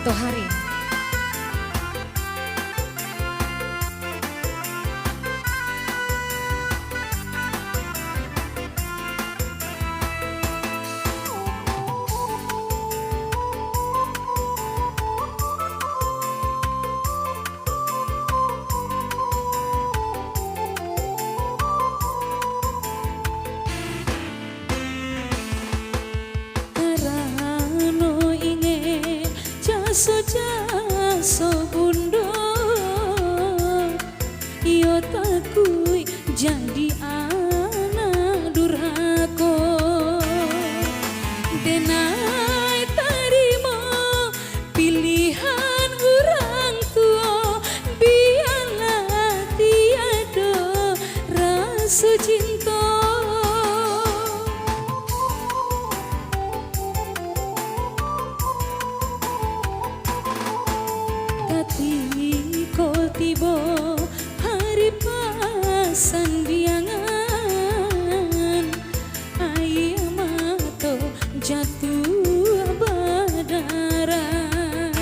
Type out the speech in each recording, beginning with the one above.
Matohari. Jaso bundo yo takui jadi anak durhaka denai tarimo pilihan orang tua biarlah tiada rasa cinta. Ketika tiba hari pasandiangan, air mata jatuh berdarah.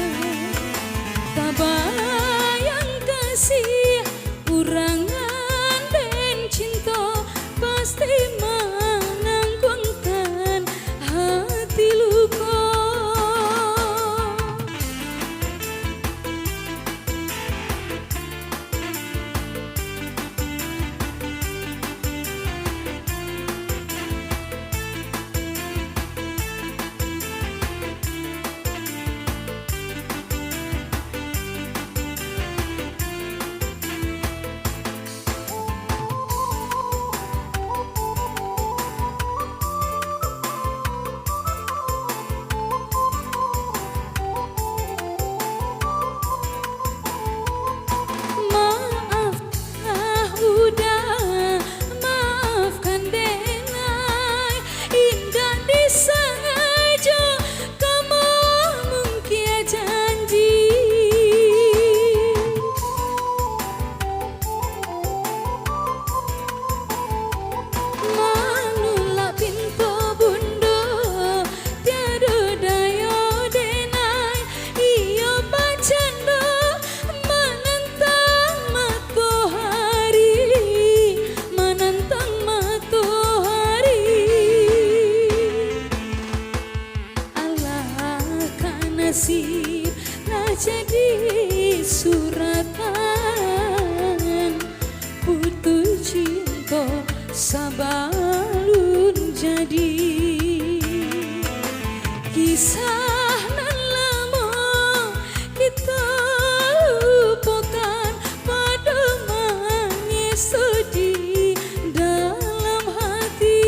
Tak bayang kasih urangan dan cinta pasti menanggungkan hati luka. Nasiblah jadi suratan putus cinta sabalun jadi kisah nan lama kita lupakan pada manis sedih dalam hati.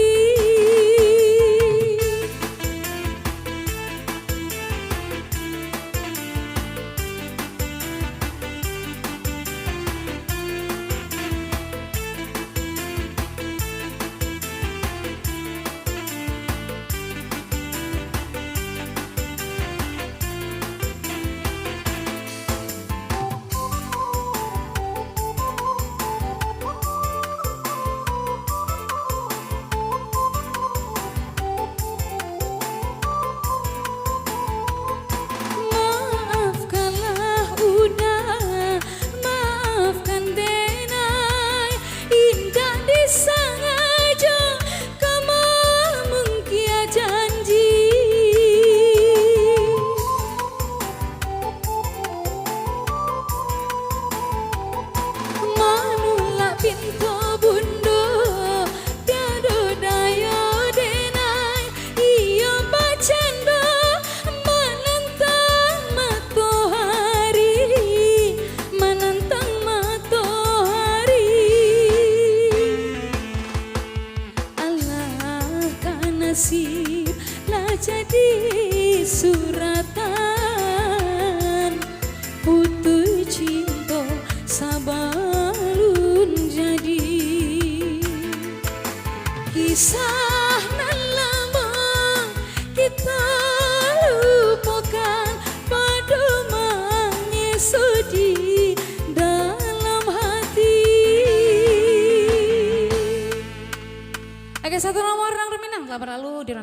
Nasiblah jadi suratan putus cinta sabalun jadi kisah nan lama kita lupakan pada manis sedih dalam hati. Oke, satu nomor Rang Reminang telah berlalu di